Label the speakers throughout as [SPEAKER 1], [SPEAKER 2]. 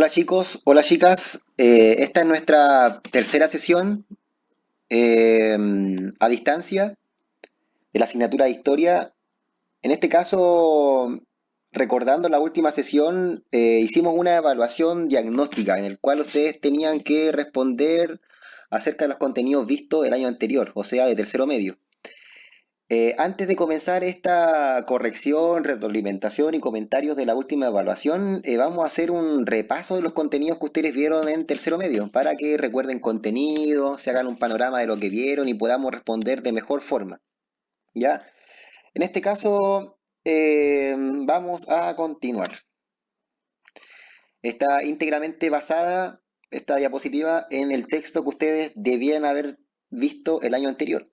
[SPEAKER 1] Hola chicos, hola chicas. Esta es nuestra tercera sesión eh, a distancia de la asignatura de Historia. En este caso, recordando la última sesión, hicimos una evaluación diagnóstica en el cual ustedes tenían que responder acerca de los contenidos vistos el año anterior, o sea, de tercero medio. Antes de comenzar esta corrección, retroalimentación y comentarios de la última evaluación, vamos a hacer un repaso de los contenidos que ustedes vieron en tercero medio para que recuerden contenido, se hagan un panorama de lo que vieron y podamos responder de mejor forma. ¿Ya? En este caso, vamos a continuar. Está íntegramente basada esta diapositiva en el texto que ustedes debieran haber visto el año anterior.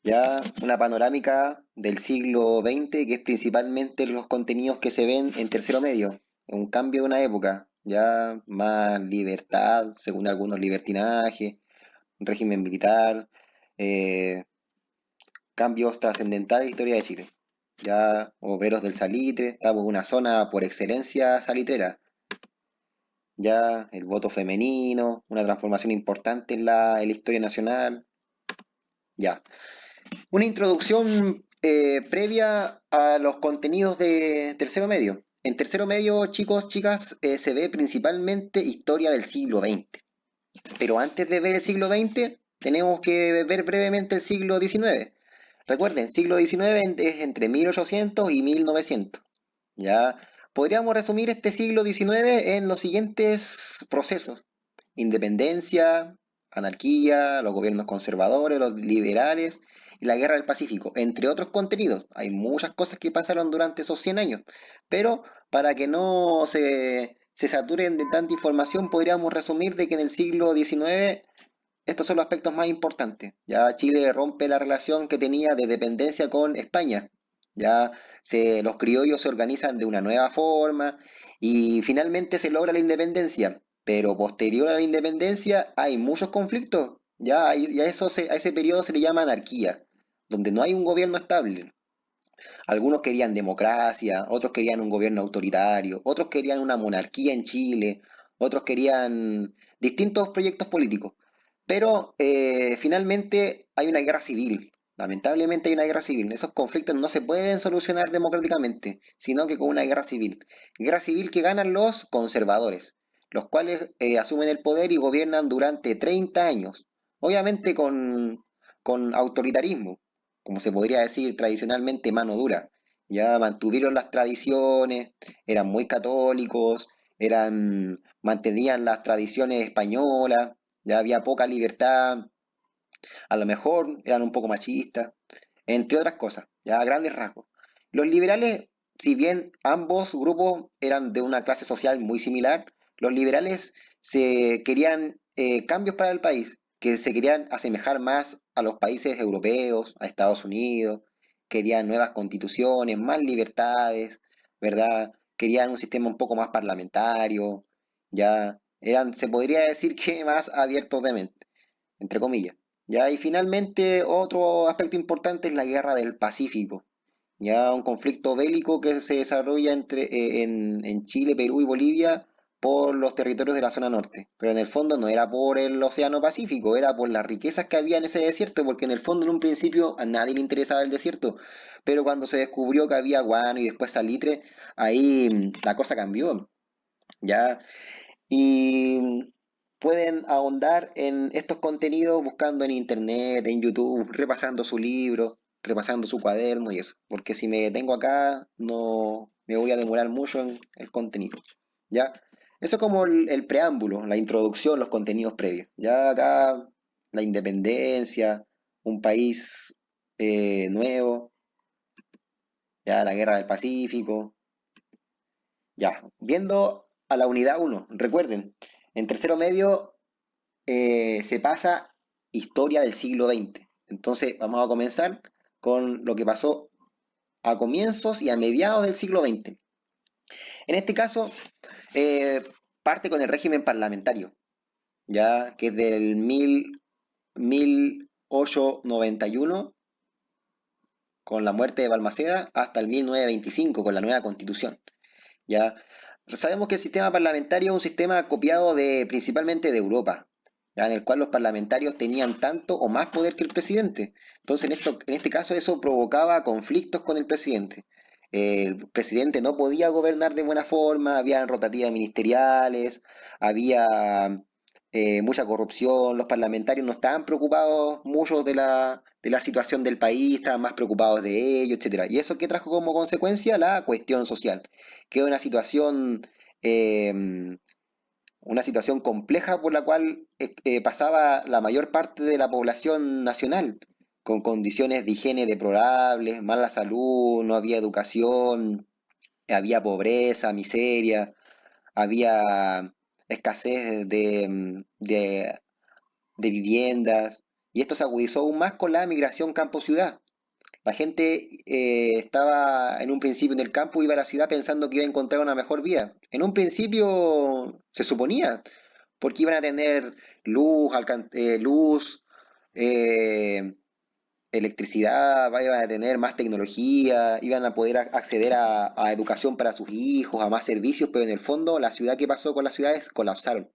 [SPEAKER 1] Ya una panorámica del siglo XX, que es principalmente los contenidos que se ven en tercero medio. Un cambio de una época, ya más libertad, según algunos libertinaje, régimen militar, eh, cambios trascendentales en la historia de Chile. Ya obreros del salitre, estamos en una zona por excelencia salitrera. Ya el voto femenino, una transformación importante en la historia nacional. Ya. Una introducción previa a los contenidos de tercero medio. En tercero medio, chicos, chicas, se ve principalmente historia del siglo XX. Pero antes de ver el siglo XX, tenemos que ver brevemente el siglo XIX. Recuerden, siglo XIX es entre 1800 y 1900. Ya podríamos resumir este siglo XIX en los siguientes procesos: independencia, anarquía, los gobiernos conservadores, los liberales y la guerra del Pacífico, entre otros contenidos. Hay muchas cosas que pasaron durante esos 100 años, pero para que no se saturen de tanta información, podríamos resumir de que en el siglo XIX estos son los aspectos más importantes. Ya Chile rompe la relación que tenía de dependencia con España. Los criollos se organizan de una nueva forma y finalmente se logra la independencia. Pero posterior a la independencia hay muchos conflictos. Y a ese periodo se le llama anarquía, donde no hay un gobierno estable. Algunos querían democracia, otros querían un gobierno autoritario, otros querían una monarquía en Chile, otros querían distintos proyectos políticos. Pero finalmente hay una guerra civil. Lamentablemente hay una guerra civil. Esos conflictos no se pueden solucionar democráticamente, sino que con una guerra civil. Guerra civil que ganan los conservadores, los cuales asumen el poder y gobiernan durante 30 años. Obviamente con autoritarismo, como se podría decir tradicionalmente, mano dura. Ya mantuvieron las tradiciones, eran muy católicos, mantenían las tradiciones españolas, ya había poca libertad, a lo mejor eran un poco machistas, entre otras cosas, ya a grandes rasgos. Los liberales, si bien ambos grupos eran de una clase social muy similar, los liberales se querían cambios para el país, que se querían asemejar más a los países europeos, a Estados Unidos, querían nuevas constituciones, más libertades, ¿verdad? Querían un sistema un poco más parlamentario, ya eran, se podría decir que más abiertos de mente, entre comillas. Ya, y finalmente otro aspecto importante es la guerra del Pacífico, ya un conflicto bélico que se desarrolla en Chile, Perú y Bolivia por los territorios de la zona norte. Pero en el fondo no era por el Océano Pacífico, era por las riquezas que había en ese desierto, porque en el fondo en un principio a nadie le interesaba el desierto. Pero cuando se descubrió que había guano y después salitre, ahí la cosa cambió. Ya, y pueden ahondar en estos contenidos buscando en internet, en YouTube, repasando su libro, repasando su cuaderno y eso. Porque si me detengo acá, no me voy a demorar mucho en el contenido. ¿Ya? Eso es como el preámbulo, la introducción, los contenidos previos. Ya acá la independencia, un país nuevo, ya la guerra del Pacífico. Ya, viendo a la unidad uno, recuerden, en tercero medio se pasa historia del siglo XX. Entonces vamos a comenzar con lo que pasó a comienzos y a mediados del siglo XX. En este caso, eh, parte con el régimen parlamentario, ya que es del 1891, con la muerte de Balmaceda, hasta el 1925, con la nueva constitución. ¿Ya? sabemos que el sistema parlamentario es un sistema copiado principalmente de Europa, ¿ya? En el cual los parlamentarios tenían tanto o más poder que el presidente. Entonces, en este caso, eso provocaba conflictos con el presidente. El presidente no podía gobernar de buena forma, había rotativas ministeriales, había mucha corrupción, los parlamentarios no estaban preocupados mucho de la situación del país, estaban más preocupados de ello, etcétera. ¿Y eso qué trajo como consecuencia? La cuestión social, que es eh, una situación compleja por la cual pasaba la mayor parte de la población nacional, con condiciones de higiene deplorables, mala salud, no había educación, había pobreza, miseria, había escasez de viviendas, y esto se agudizó aún más con la migración campo-ciudad. La gente estaba en un principio en el campo, iba a la ciudad pensando que iba a encontrar una mejor vida. En un principio se suponía, porque iban a tener luz, eh, electricidad, iban a tener más tecnología, iban a poder acceder a educación para sus hijos, a más servicios, pero en el fondo la ciudad, ¿qué pasó con las ciudades? Colapsaron.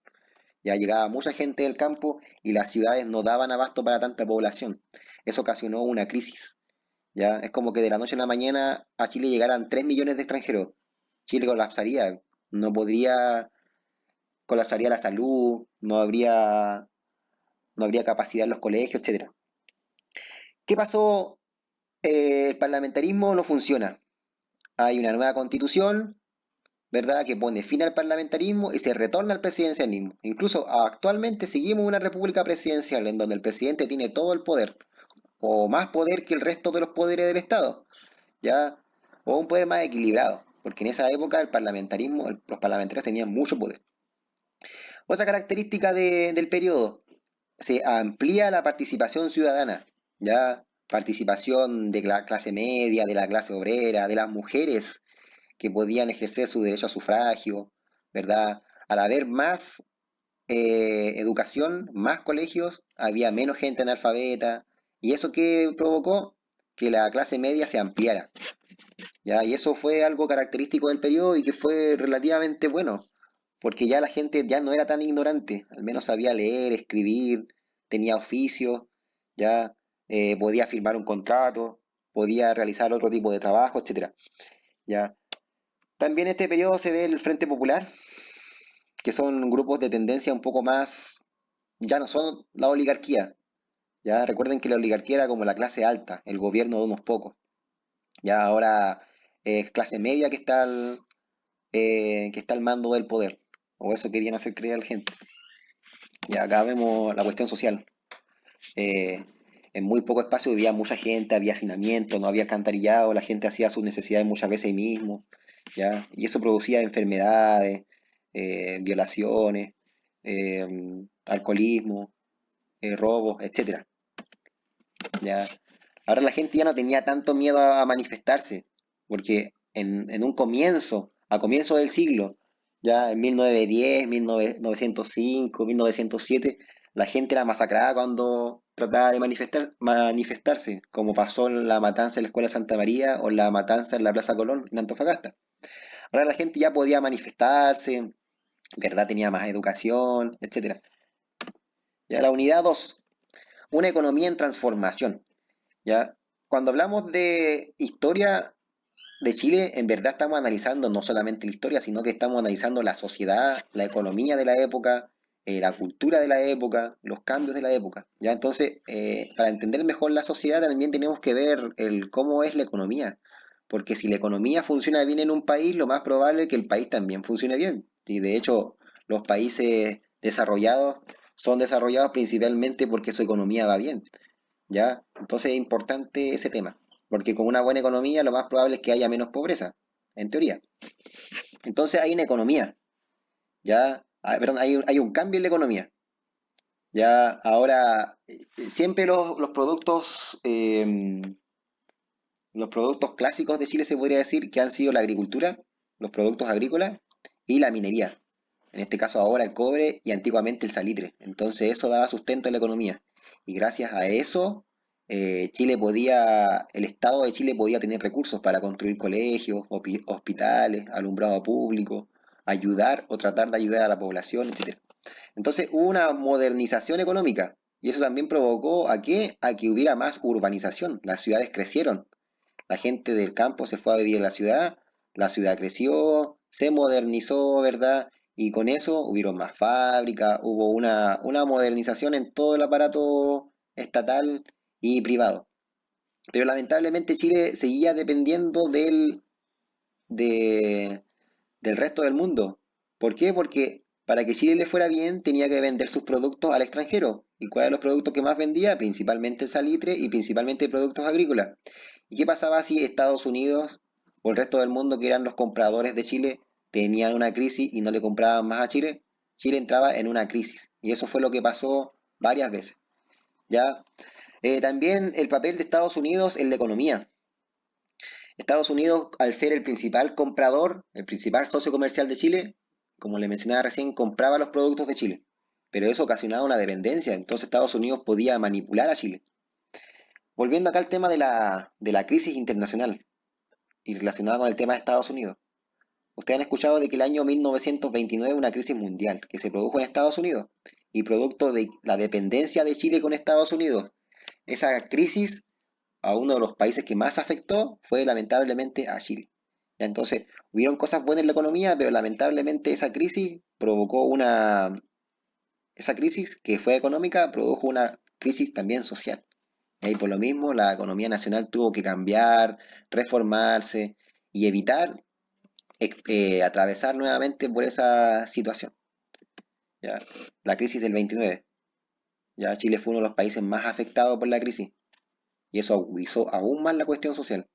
[SPEAKER 1] Ya llegaba mucha gente del campo y las ciudades no daban abasto para tanta población. Eso ocasionó una crisis. ¿Ya? Es como que de la noche a la mañana a Chile llegaran 3 millones de extranjeros. Chile colapsaría, no podría, colapsaría la salud, no habría capacidad en los colegios, etcétera. ¿Qué pasó? El parlamentarismo no funciona. Hay una nueva constitución, ¿verdad?, que pone fin al parlamentarismo y se retorna al presidencialismo. Incluso actualmente seguimos una república presidencial en donde el presidente tiene todo el poder, o más poder que el resto de los poderes del Estado. ¿Ya? O un poder más equilibrado, porque en esa época el parlamentarismo, los parlamentarios tenían mucho poder. Otra característica del periodo, se amplía la participación ciudadana, ¿ya? Participación de la clase media, de la clase obrera, de las mujeres que podían ejercer su derecho a sufragio, ¿verdad? Al haber más educación, más colegios, había menos gente analfabeta, y eso que provocó que la clase media se ampliara. ¿Ya? Y eso fue algo característico del periodo y que fue relativamente bueno, porque ya la gente ya no era tan ignorante, al menos sabía leer, escribir, tenía oficio, ya podía firmar un contrato, podía realizar otro tipo de trabajo, etcétera. ¿Ya? También en este periodo se ve el Frente Popular, que son grupos de tendencia un poco más, ya no son la oligarquía, ya recuerden que la oligarquía era como la clase alta, el gobierno de unos pocos, ya ahora es clase media que está al mando del poder. O eso querían hacer creer a la gente. Y acá vemos la cuestión social. Eh, en muy poco espacio vivía mucha gente, había hacinamiento, no había alcantarillado, la gente hacía sus necesidades muchas veces ahí mismo, ¿ya? Y eso producía enfermedades, violaciones, eh, alcoholismo, robos, etcétera, ¿ya? Ahora la gente ya no tenía tanto miedo a manifestarse, porque en un comienzo, a comienzo del siglo, ya en 1910, 1905, 1907, la gente era masacrada cuando trataba de manifestarse, como pasó en la matanza en la Escuela Santa María o la matanza en la Plaza Colón en Antofagasta. Ahora la gente ya podía manifestarse, ¿verdad? Tenía más educación, etcétera. Ya la unidad 2, una economía en transformación. ¿Ya? Cuando hablamos de historia de Chile, en verdad estamos analizando no solamente la historia, sino que estamos analizando la sociedad, la economía de la época, la cultura de la época, los cambios de la época. ¿Ya? Entonces, para entender mejor la sociedad también tenemos que ver cómo es la economía. Porque si la economía funciona bien en un país, lo más probable es que el país también funcione bien. Y de hecho, los países desarrollados son desarrollados principalmente porque su economía va bien. ¿Ya? Entonces es importante ese tema, porque con una buena economía lo más probable es que haya menos pobreza, en teoría. Entonces hay una economía, ¿ya? Perdón, hay un cambio en la economía. Ya ahora, siempre los productos clásicos de Chile se podría decir que han sido la agricultura, los productos agrícolas y la minería. En este caso ahora el cobre y antiguamente el salitre. Entonces eso daba sustento a la economía. Y gracias a eso, el Estado de Chile podía tener recursos para construir colegios, hospitales, alumbrado público, ayudar o tratar de ayudar a la población, etcétera. Entonces hubo una modernización económica y eso también provocó ¿a qué? A que hubiera más urbanización. Las ciudades crecieron. La gente del campo se fue a vivir en la ciudad creció, se modernizó, ¿verdad? Y con eso hubieron más fábricas, hubo una modernización en todo el aparato estatal y privado. Pero lamentablemente Chile seguía dependiendo de, del resto del mundo. ¿Por qué? Porque para que Chile le fuera bien tenía que vender sus productos al extranjero. ¿Y cuáles eran los productos que más vendía? Principalmente salitre y principalmente productos agrícolas. ¿Y qué pasaba si Estados Unidos o el resto del mundo, que eran los compradores de Chile, tenían una crisis y no le compraban más a Chile? Chile entraba en una crisis. Y eso fue lo que pasó varias veces. ¿Ya? También el papel de Estados Unidos en la economía. Estados Unidos, al ser el principal comprador, el principal socio comercial de Chile, como le mencionaba recién, compraba los productos de Chile. Pero eso ocasionaba una dependencia, entonces Estados Unidos podía manipular a Chile. Volviendo acá al tema de la crisis internacional y relacionada con el tema de Estados Unidos. Ustedes han escuchado de que el año 1929 una crisis mundial que se produjo en Estados Unidos y producto de la dependencia de Chile con Estados Unidos. Esa crisis a uno de los países que más afectó fue lamentablemente a Chile. Ya, entonces, hubieron cosas buenas en la economía, pero lamentablemente esa crisis provocó esa crisis que fue económica, produjo una crisis también social. Y por lo mismo, la economía nacional tuvo que cambiar, reformarse y evitar atravesar nuevamente por esa situación. ¿Ya? La crisis del 29. Ya Chile fue uno de los países más afectados por la crisis y eso agudizó aún más la cuestión social.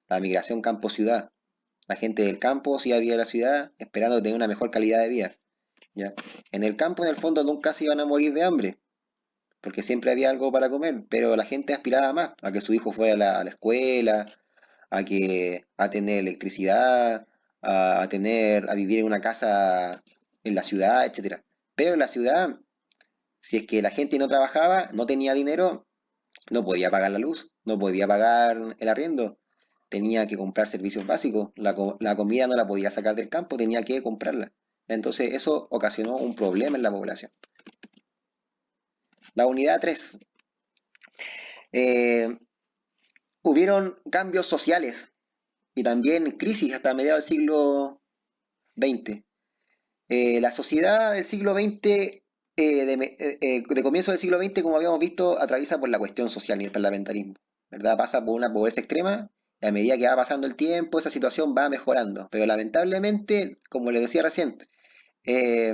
[SPEAKER 1] La migración campo-ciudad. La gente del campo se iba a vivir a la ciudad esperando tener una mejor calidad de vida. ¿Ya? En el campo, en el fondo, nunca se iban a morir de hambre, porque siempre había algo para comer, pero la gente aspiraba más, a que su hijo fuera a la escuela, a tener electricidad, a vivir en una casa en la ciudad, etcétera. Pero en la ciudad, si es que la gente no trabajaba, no tenía dinero, no podía pagar la luz, no podía pagar el arriendo, tenía que comprar servicios básicos, la comida no la podía sacar del campo, tenía que comprarla. Entonces eso ocasionó un problema en la población. La unidad 3. Eh, hubieron cambios sociales y también crisis hasta mediados del siglo XX. La sociedad del siglo XX, de comienzo del siglo XX, como habíamos visto, atraviesa por la cuestión social y el parlamentarismo, ¿verdad? Pasa por una pobreza extrema y a medida que va pasando el tiempo, esa situación va mejorando. Pero lamentablemente, como les decía recién, eh,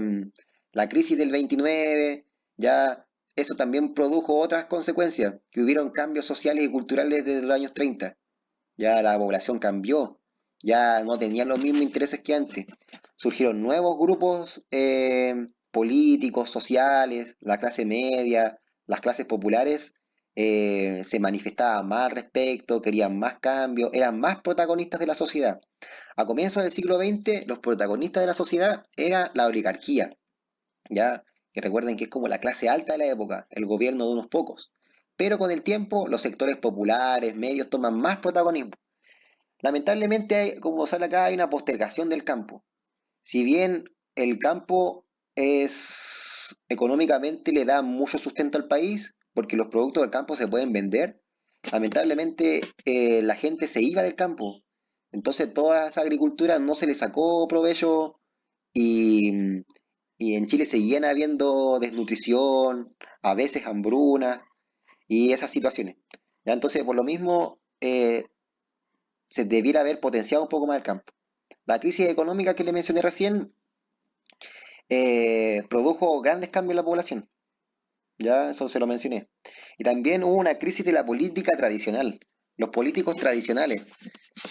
[SPEAKER 1] la crisis del 29, ya eso también produjo otras consecuencias, que hubieron cambios sociales y culturales desde los años 30. Ya la población cambió, ya no tenían los mismos intereses que antes. Surgieron nuevos grupos políticos, sociales, la clase media, las clases populares se manifestaban más al respecto, querían más cambios, eran más protagonistas de la sociedad. A comienzos del siglo XX, los protagonistas de la sociedad era la oligarquía, ya que recuerden que es como la clase alta de la época, el gobierno de unos pocos. Pero con el tiempo, los sectores populares, medios toman más protagonismo. Lamentablemente, como sale acá, hay una postergación del campo. Si bien el campo es económicamente le da mucho sustento al país, porque los productos del campo se pueden vender, lamentablemente la gente se iba del campo. Entonces toda esa agricultura no se le sacó provecho y, y en Chile seguían habiendo desnutrición, a veces hambruna y esas situaciones. ¿Ya? Entonces, por lo mismo, se debiera haber potenciado un poco más el campo. La crisis económica que le mencioné recién produjo grandes cambios en la población, ya eso se lo mencioné. Y también hubo una crisis de la política tradicional, los políticos tradicionales,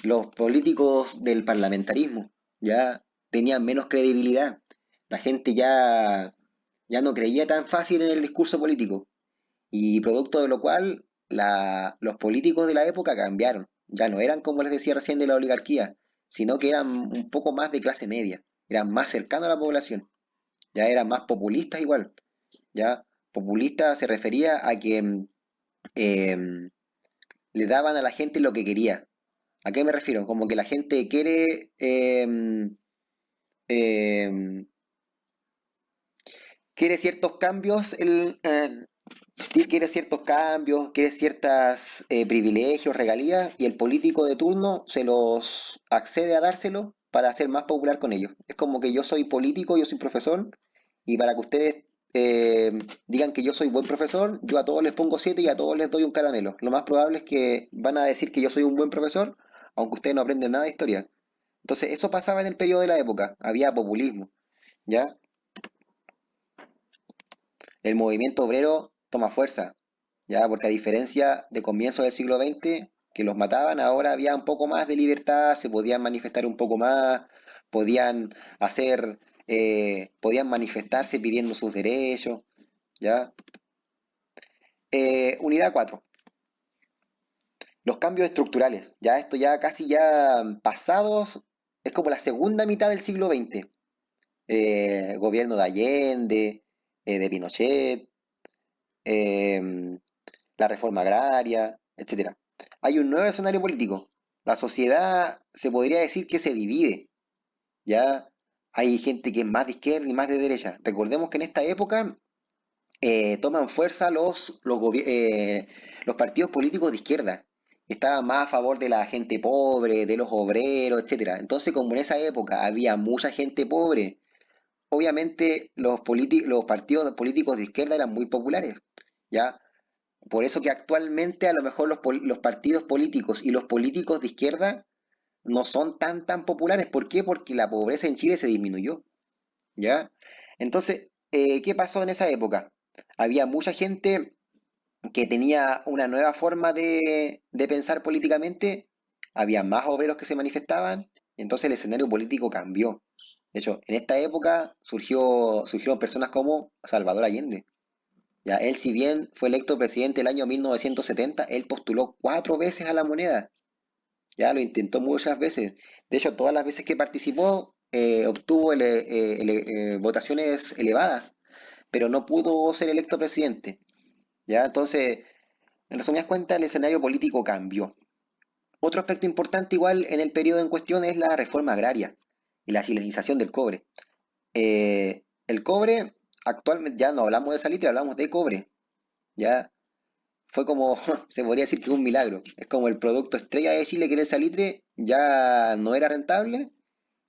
[SPEAKER 1] los políticos del parlamentarismo, ya tenían menos credibilidad, la gente ya no creía tan fácil en el discurso político, y producto de lo cual los políticos de la época cambiaron. Ya no eran, como les decía recién, de la oligarquía, sino que eran un poco más de clase media, eran más cercanos a la población, ya eran más populistas igual. Ya populista se refería a que em, le daban a la gente lo que quería. ¿A qué me refiero? Como que la gente quiere, eh, quiere ciertos cambios, quiere ciertos cambios, quiere ciertos privilegios, regalías, y el político de turno se los accede a dárselo para ser más popular con ellos. Es como que yo soy político, yo soy profesor, y para que ustedes digan que yo soy buen profesor, yo a todos les pongo 7 y a todos les doy un caramelo. Lo más probable es que van a decir que yo soy un buen profesor, aunque ustedes no aprenden nada de historia. Entonces, eso pasaba en el periodo de la época, había populismo, ¿ya? El movimiento obrero toma fuerza, ya, porque a diferencia de comienzos del siglo XX, que los mataban, ahora había un poco más de libertad, se podían manifestar un poco más, podían hacer, podían manifestarse pidiendo sus derechos, ya. Unidad 4, los cambios estructurales, ya esto ya casi ya pasados, es como la segunda mitad del siglo XX, gobierno de Allende, de Pinochet, eh, la reforma agraria, etcétera. Hay un nuevo escenario político. La sociedad se podría decir que se divide, ¿ya? Hay gente que es más de izquierda y más de derecha. Recordemos que en esta época toman fuerza los partidos políticos de izquierda. Estaban más a favor de la gente pobre, de los obreros, etcétera. Entonces, como en esa época había mucha gente pobre, obviamente los partidos políticos de izquierda eran muy populares, ¿ya? Por eso que actualmente a lo mejor los partidos políticos y los políticos de izquierda no son tan populares. ¿Por qué? Porque la pobreza en Chile se disminuyó, ¿ya? Entonces, ¿qué pasó en esa época? Había mucha gente que tenía una nueva forma de pensar políticamente, había más obreros que se manifestaban, y entonces el escenario político cambió. De hecho, en esta época surgieron personas como Salvador Allende. Ya, él, si bien fue electo presidente el año 1970, él postuló 4 veces a la moneda. Ya lo intentó muchas veces. De hecho, todas las veces que participó, obtuvo votaciones elevadas, pero no pudo ser electo presidente. Ya, entonces, en resumidas cuentas, el escenario político cambió. Otro aspecto importante, igual en el periodo en cuestión, es la reforma agraria y la chilenización del cobre. El cobre, actualmente ya no hablamos de salitre, hablamos de cobre. Ya fue como, se podría decir que un milagro. Es como el producto estrella de Chile, que era el salitre, ya no era rentable,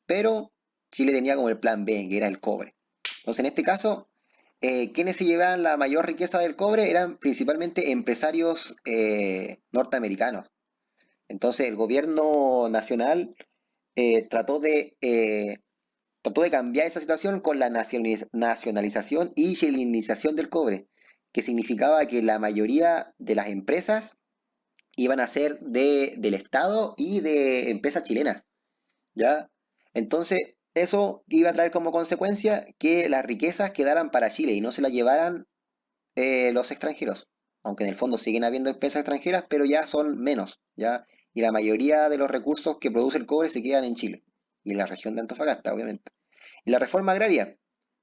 [SPEAKER 1] pero Chile tenía como el plan B, que era el cobre. Entonces, en este caso, quienes se llevaban la mayor riqueza del cobre eran principalmente empresarios norteamericanos. Entonces, el gobierno nacional eh, trató de, eh, trató de cambiar esa situación con la nacionalización y chilenización del cobre, que significaba que la mayoría de las empresas iban a ser del Estado y de empresas chilenas, ¿ya? Entonces, eso iba a traer como consecuencia que las riquezas quedaran para Chile y no se las llevaran los extranjeros, aunque en el fondo siguen habiendo empresas extranjeras, pero ya son menos, ¿ya? Y la mayoría de los recursos que produce el cobre se quedan en Chile y en la región de Antofagasta, obviamente. Y la reforma agraria.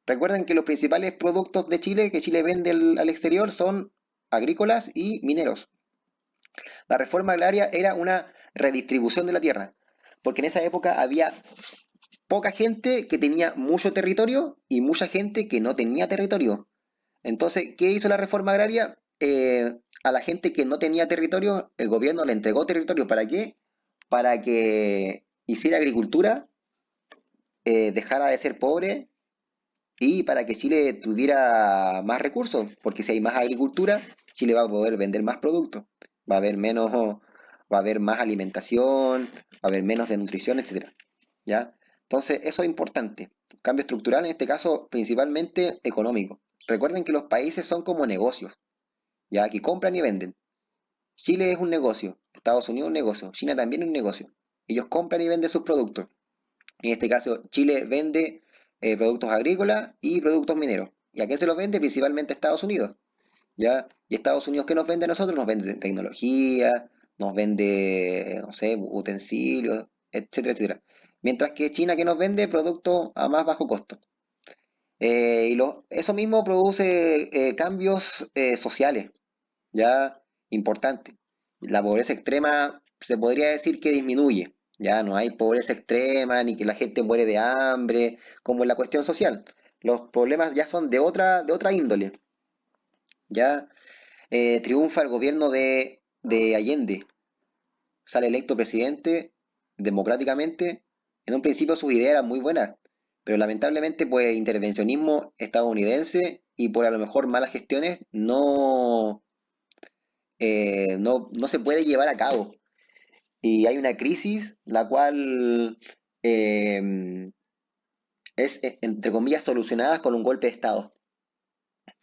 [SPEAKER 1] Recuerden que los principales productos de Chile que Chile vende al exterior son agrícolas y mineros. La reforma agraria era una redistribución de la tierra, porque en esa época había poca gente que tenía mucho territorio y mucha gente que no tenía territorio. Entonces, ¿qué hizo la reforma agraria? A la gente que no tenía territorio, el gobierno le entregó territorio. ¿Para qué? Para que hiciera agricultura, dejara de ser pobre y para que Chile tuviera más recursos, porque si hay más agricultura, Chile va a poder vender más productos, va a haber menos, va a haber más alimentación, va a haber menos desnutrición, etcétera. ¿Ya? Entonces, eso es importante. Cambio estructural, en este caso, principalmente económico. Recuerden que los países son como negocios, ya que compran y venden. Chile es un negocio, Estados Unidos es un negocio, China también es un negocio. Ellos compran y venden sus productos. En este caso, Chile vende productos agrícolas y productos mineros. ¿Y a quién se los vende? Principalmente a Estados Unidos. ¿Ya? ¿Y Estados Unidos qué nos vende a nosotros? Nos vende tecnología, nos vende, no sé, utensilios, etcétera, etcétera. Mientras que China que nos vende productos a más bajo costo. Eso mismo produce cambios sociales, ya importantes. La pobreza extrema se podría decir que disminuye, Ya no hay pobreza extrema, ni que la gente muere de hambre, como en la cuestión social. Los problemas ya son de otra índole. Ya triunfa el gobierno de Allende, sale electo presidente democráticamente. En un principio sus ideas eran muy buenas, pero lamentablemente por el intervencionismo estadounidense y por a lo mejor malas gestiones no se puede llevar a cabo. Y hay una crisis la cual eh, es, entre comillas, solucionada con un golpe de Estado.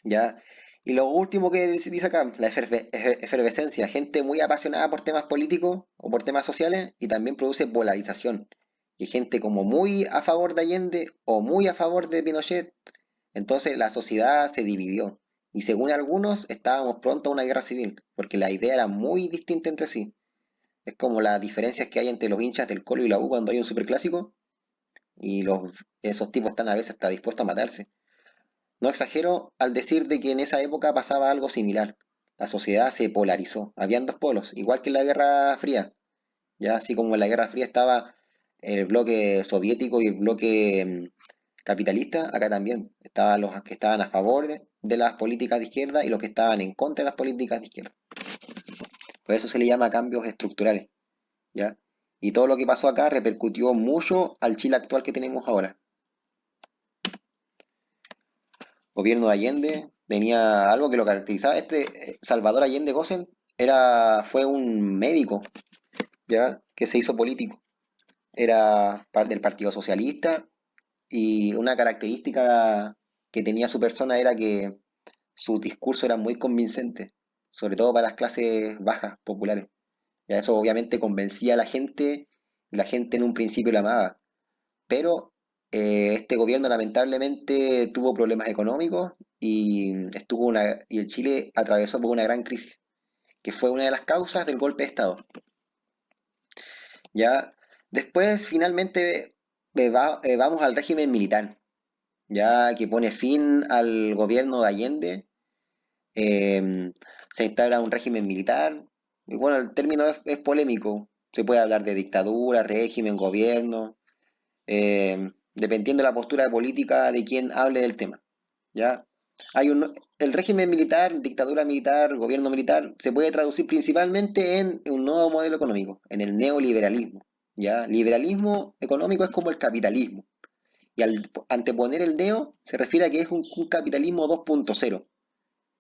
[SPEAKER 1] ¿Ya? Y lo último que dice acá, la efervescencia, gente muy apasionada por temas políticos o por temas sociales y también produce polarización. Y gente como muy a favor de Allende o muy a favor de Pinochet. Entonces la sociedad se dividió. Y según algunos, estábamos pronto a una guerra civil, porque la idea era muy distinta entre sí. Es como las diferencias que hay entre los hinchas del Colo y la U cuando hay un superclásico, y esos tipos están a veces hasta dispuestos a matarse. No exagero al decir de que en esa época pasaba algo similar. La sociedad se polarizó. Habían dos polos, igual que en la Guerra Fría. Ya así como en la Guerra Fría estaba el bloque soviético y el bloque capitalista, acá también estaban los que estaban a favor de las políticas de izquierda y los que estaban en contra de las políticas de izquierda. Por eso se le llama cambios estructurales, ¿ya? Y todo lo que pasó acá repercutió mucho al Chile actual que tenemos ahora. Gobierno de Allende tenía algo que lo caracterizaba. Salvador Allende Gossen fue un médico, ¿ya? Que se hizo político. Era parte del Partido Socialista y una característica que tenía su persona era que su discurso era muy convincente, sobre todo para las clases bajas, populares. Ya eso obviamente convencía a la gente en un principio la amaba, pero este gobierno lamentablemente tuvo problemas económicos y el Chile atravesó por una gran crisis, que fue una de las causas del golpe de Estado. Ya después finalmente vamos al régimen militar, ya que pone fin al gobierno de Allende. eh, Se instala un régimen militar. Y bueno, el término es polémico. Se puede hablar de dictadura, régimen, gobierno, dependiendo de la postura política de quien hable del tema. ¿Ya? El régimen militar, dictadura militar, gobierno militar, se puede traducir principalmente en un nuevo modelo económico, en el neoliberalismo. ¿Ya? Liberalismo económico es como el capitalismo. Y al anteponer el neo, se refiere a que es un capitalismo 2.0.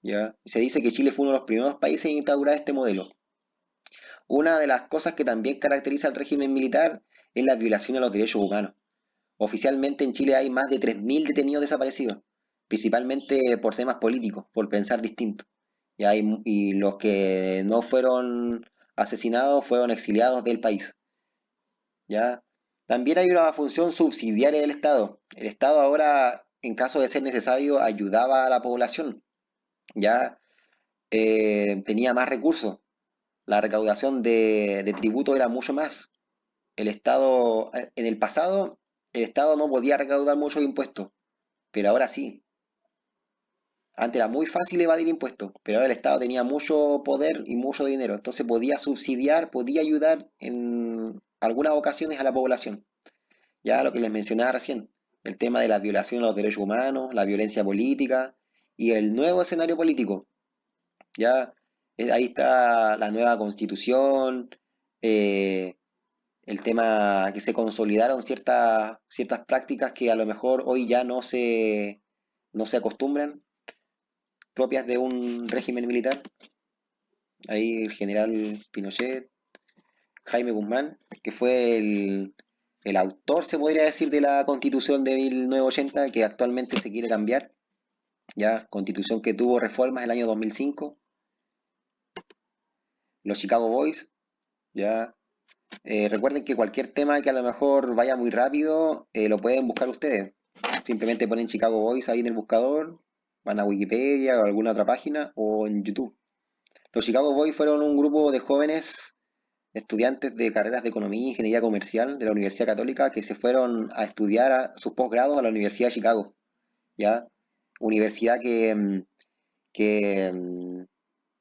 [SPEAKER 1] ¿Ya? Se dice que Chile fue uno de los primeros países en instaurar este modelo. Una de las cosas que también caracteriza al régimen militar es la violación a los derechos humanos. Oficialmente en Chile hay más de 3.000 detenidos desaparecidos, principalmente por temas políticos, por pensar distinto. Y los que no fueron asesinados fueron exiliados del país. ¿Ya? También hay una función subsidiaria del Estado. El Estado ahora, en caso de ser necesario, ayudaba a la población. Ya tenía más recursos. La recaudación de tributos era mucho más. En el pasado, el Estado no podía recaudar muchos impuestos, pero ahora sí. Antes era muy fácil evadir impuestos, pero ahora el Estado tenía mucho poder y mucho dinero, entonces podía subsidiar, podía ayudar en algunas ocasiones a la población. Ya lo que les mencionaba recién, el tema de la violación a los derechos humanos, la violencia política y el nuevo escenario político. Ya ahí está la nueva constitución, eh, el tema que se consolidaron ciertas prácticas que a lo mejor hoy ya no se acostumbran, propias de un régimen militar. Ahí el general Pinochet, Jaime Guzmán, que fue el autor, se podría decir, de la constitución de 1980, que actualmente se quiere cambiar, ya, constitución que tuvo reformas el año 2005, los Chicago Boys, ya. Recuerden que cualquier tema que a lo mejor vaya muy rápido, lo pueden buscar ustedes. Simplemente ponen Chicago Boys ahí en el buscador, van a Wikipedia o alguna otra página o en YouTube. Los Chicago Boys fueron un grupo de jóvenes estudiantes de carreras de economía e ingeniería comercial de la Universidad Católica que se fueron a estudiar sus posgrados a la Universidad de Chicago, ¿ya? Universidad que, mm, que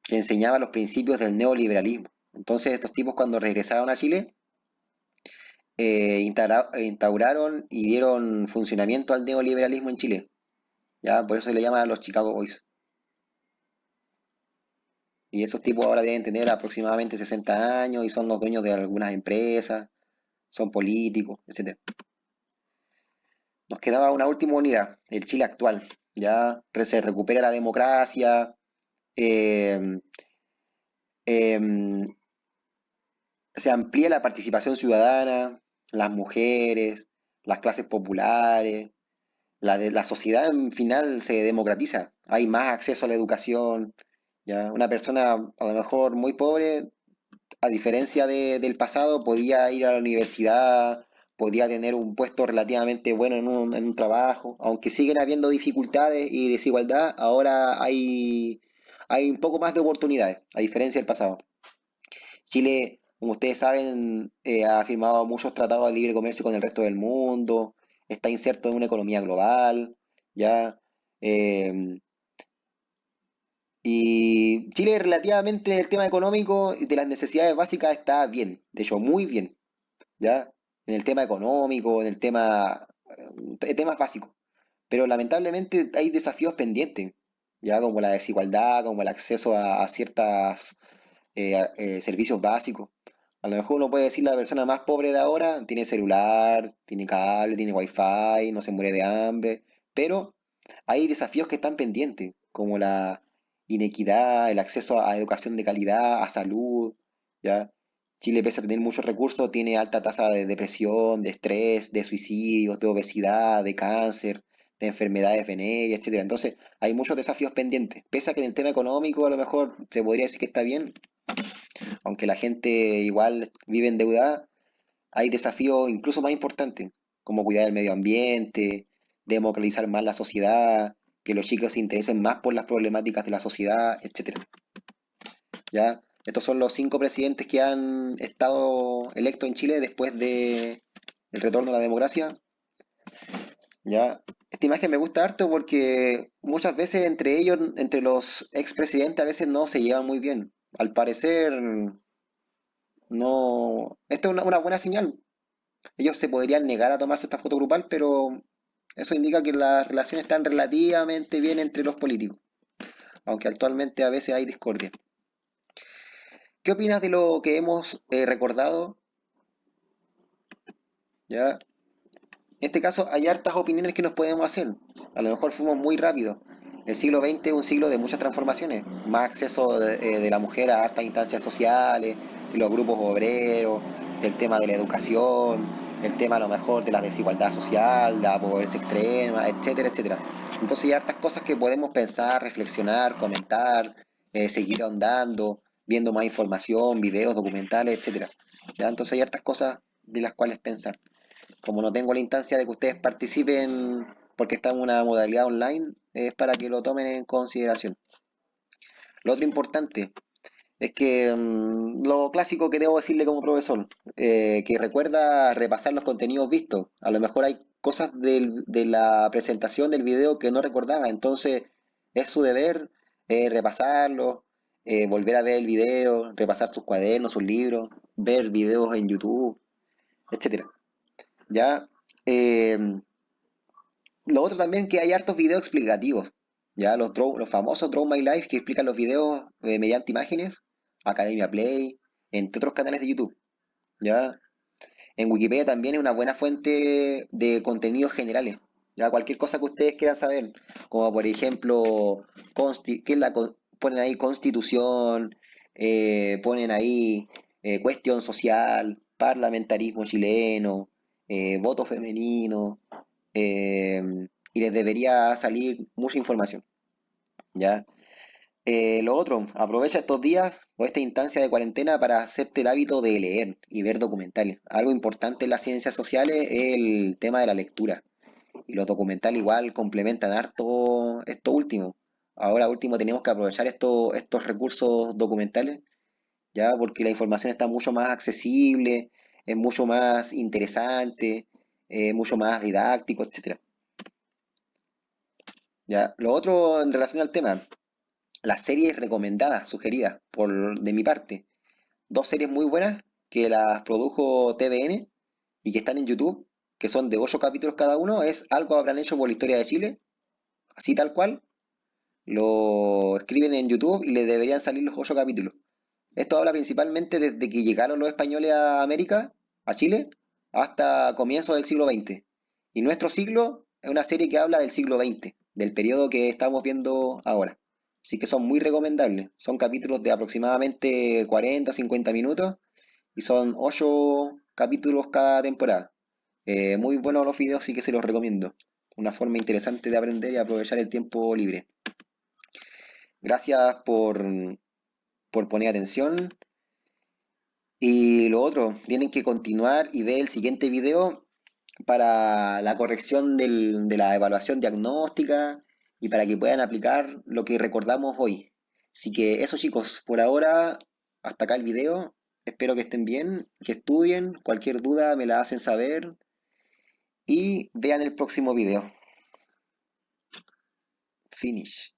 [SPEAKER 1] enseñaba los principios del neoliberalismo. Entonces estos tipos cuando regresaron a Chile instauraron y dieron funcionamiento al neoliberalismo en Chile. Ya, por eso se le llama a los Chicago Boys. Y esos tipos ahora deben tener aproximadamente 60 años y son los dueños de algunas empresas, son políticos, etcétera. Nos quedaba una última unidad, el Chile actual. Ya se recupera la democracia, eh, eh, se amplía la participación ciudadana, las mujeres, las clases populares, la sociedad en final se democratiza, hay más acceso a la educación, ¿ya? Una persona a lo mejor muy pobre, a diferencia del pasado, podía ir a la universidad, podía tener un puesto relativamente bueno en un trabajo, aunque siguen habiendo dificultades y desigualdad, ahora hay un poco más de oportunidades, a diferencia del pasado. Chile, como ustedes saben, ha firmado muchos tratados de libre comercio con el resto del mundo, está inserto en una economía global, ¿ya? Eh, y Chile relativamente en el tema económico y de las necesidades básicas está bien, de hecho muy bien, ¿ya? En el tema económico, en el tema, temas básicos. Pero lamentablemente hay desafíos pendientes, ya como la desigualdad, como el acceso a ciertas servicios básicos. A lo mejor uno puede decir la persona más pobre de ahora tiene celular, tiene cable, tiene wifi, no se muere de hambre, pero hay desafíos que están pendientes, como la inequidad, el acceso a educación de calidad, a salud, ¿ya? Chile, pese a tener muchos recursos, tiene alta tasa de depresión, de estrés, de suicidios, de obesidad, de cáncer, de enfermedades venéreas, etcétera. Entonces, hay muchos desafíos pendientes. Pese a que en el tema económico a lo mejor se podría decir que está bien, aunque la gente igual vive endeudada, hay desafíos incluso más importantes, como cuidar el medio ambiente, democratizar más la sociedad, que los chicos se interesen más por las problemáticas de la sociedad, etcétera. ¿Ya? Estos son los 5 presidentes que han estado electos en Chile después de el retorno a la democracia. ¿Ya? Esta imagen me gusta harto porque muchas veces entre ellos, entre los expresidentes, a veces no se llevan muy bien. Al parecer, no. Esta es una buena señal. Ellos se podrían negar a tomarse esta foto grupal, pero eso indica que las relaciones están relativamente bien entre los políticos, aunque actualmente a veces hay discordia. ¿Qué opinas de lo que hemos recordado? ¿Ya? En este caso hay hartas opiniones que nos podemos hacer. A lo mejor fuimos muy rápidos. El siglo XX es un siglo de muchas transformaciones, más acceso de la mujer a hartas instancias sociales, de los grupos obreros, del tema de la educación, el tema a lo mejor de la desigualdad social, la pobreza extrema, etcétera, etcétera. Entonces hay hartas cosas que podemos pensar, reflexionar, comentar, seguir ahondando, viendo más información, videos, documentales, etcétera. ¿Ya? Entonces hay hartas cosas de las cuales pensar. Como no tengo la instancia de que ustedes participen porque está en una modalidad online, es para que lo tomen en consideración. Lo otro importante es que lo clásico que debo decirle como profesor, que recuerda repasar los contenidos vistos. A lo mejor hay cosas de la presentación del video que no recordaba, entonces es su deber repasarlo, volver a ver el video, repasar sus cuadernos, sus libros, ver videos en YouTube, etcétera. Ya, eh, lo otro también que hay hartos videos explicativos, ya los famosos Draw My Life que explican los videos mediante imágenes, Academia Play, entre otros canales de YouTube, ya. En Wikipedia también es una buena fuente de contenidos generales, ya cualquier cosa que ustedes quieran saber, como por ejemplo, ¿qué es ponen ahí constitución, ponen ahí cuestión social, parlamentarismo chileno, voto femenino, eh, y les debería salir mucha información, ¿ya? Lo otro, aprovecha estos días o esta instancia de cuarentena para hacerte el hábito de leer y ver documentales. Algo importante en las ciencias sociales es el tema de la lectura. Y los documentales igual complementan harto esto último. Ahora último tenemos que aprovechar estos recursos documentales, ya porque la información está mucho más accesible, es mucho más interesante, mucho más didáctico, etcétera. Ya, lo otro en relación al tema, las series recomendadas, sugeridas de mi parte. 2 series muy buenas que las produjo TVN. y que están en YouTube, que son de 8 capítulos cada uno, es algo habrán hecho por la historia de Chile, así tal cual. Lo escriben en YouTube y les deberían salir los 8 capítulos. Esto habla principalmente desde que llegaron los españoles a América, a Chile, hasta comienzos del siglo XX. Y nuestro siglo es una serie que habla del siglo XX, del periodo que estamos viendo ahora. Así que son muy recomendables. Son capítulos de aproximadamente 40, 50 minutos y son 8 capítulos cada temporada. Muy buenos los videos, sí que se los recomiendo. Una forma interesante de aprender y aprovechar el tiempo libre. Gracias por poner atención. Y lo otro, tienen que continuar y ver el siguiente video para la corrección de la evaluación diagnóstica y para que puedan aplicar lo que recordamos hoy. Así que eso chicos, por ahora, hasta acá el video. Espero que estén bien, que estudien. Cualquier duda me la hacen saber y vean el próximo video. Finish.